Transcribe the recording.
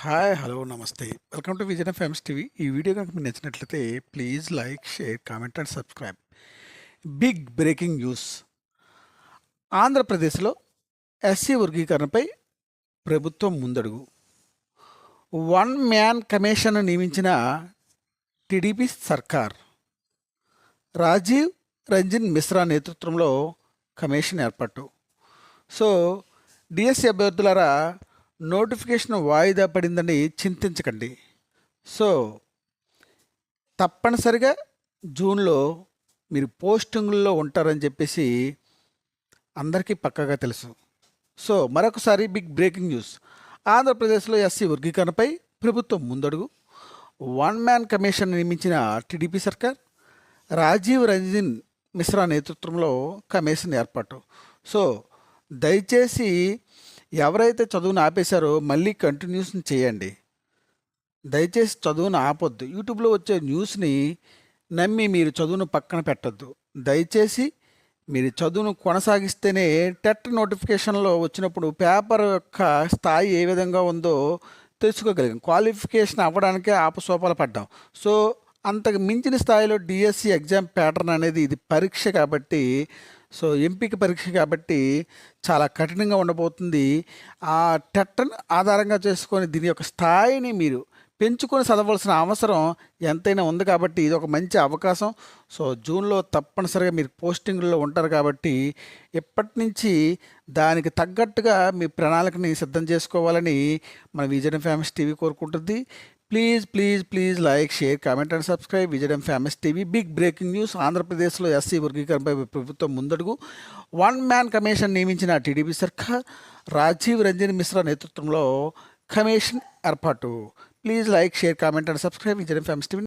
Hi hello నమస్తే welcome to Vision Famous TV. ఈ video కనుక మీకు నచ్చినట్లయితే please like share comment and subscribe. Big breaking news. ఆంధ్రప్రదేశ్లో ఎస్సీ వర్గీకరణపై ప్రభుత్వం ముందడుగు. వన్ మ్యాన్ కమిషన్ నియమించిన టీడీపీ సర్కార్. రాజీవ్ రంజన్ మిశ్రా నేతృత్వంలో కమిషన్ ఏర్పాటు. సో డిఎస్సి అభ్యర్థులారా, నోటిఫికేషన్ వాయిదా పడిందని చింతించకండి. సో తప్పనిసరిగా జూన్లో మీరు పోస్టింగుల్లో ఉంటారని చెప్పేసి అందరికీ పక్కాగా తెలుసు. సో మరొకసారి బిగ్ బ్రేకింగ్ న్యూస్. ఆంధ్రప్రదేశ్లో ఎస్సీ వర్గీకరణపై ప్రభుత్వం ముందడుగు. వన్ మ్యాన్ కమిషన్ నియమించిన టీడీపీ సర్కార్. రాజీవ్ రంజన్ మిశ్రా నేతృత్వంలో కమిషన్ ఏర్పాటు. సో దయచేసి ఎవరైతే చదువును ఆపేశారో మళ్ళీ కంటిన్యూషన్ చేయండి. దయచేసి చదువును ఆపొద్దు. యూట్యూబ్లో వచ్చే న్యూస్ని నమ్మి మీరు చదువును పక్కన పెట్టద్దు. దయచేసి మీరు చదువును కొనసాగిస్తేనే టెట్ నోటిఫికేషన్లో వచ్చినప్పుడు పేపర్ యొక్క స్థాయి ఏ విధంగా ఉందో తెలుసుకోగలిగాం. క్వాలిఫికేషన్ అవ్వడానికే ఆపసోపాలు పడ్డాం. సో అంతకు మించిన స్థాయిలో డిఎస్సి ఎగ్జామ్ ప్యాటర్న్ అనేది ఇది పరీక్ష కాబట్టి, సో ఎంపిక పరీక్ష కాబట్టి చాలా కఠినంగా ఉండబోతుంది. ఆ టెట్ను ఆధారంగా చేసుకొని దీని యొక్క స్థాయిని మీరు పెంచుకొని చదవాల్సిన అవసరం ఎంతైనా ఉంది కాబట్టి ఇది ఒక మంచి అవకాశం. సో జూన్లో తప్పనిసరిగా మీరు పోస్టింగ్లో ఉంటారు కాబట్టి ఇప్పటి నుంచి దానికి తగ్గట్టుగా మీ ప్రణాళికని సిద్ధం చేసుకోవాలని మన విజన్ ఫేమస్ టీవీ కోరుకుంటుంది. Please please please like share comment and subscribe Vision Famous TV. Big breaking news. ఆంధ్రప్రదేశ్లో ఎస్సీ వర్గీకరణపై ప్రభుత్వం ముందడుగు. వన్ మ్యాన్ కమిషన్ నియమించిన టీడీపీ సర్కార్. రాజీవ్ రంజన్ మిశ్రా నేతృత్వంలో కమిషన్ ఏర్పాటు. Please like share comment and subscribe Vision Famous TV.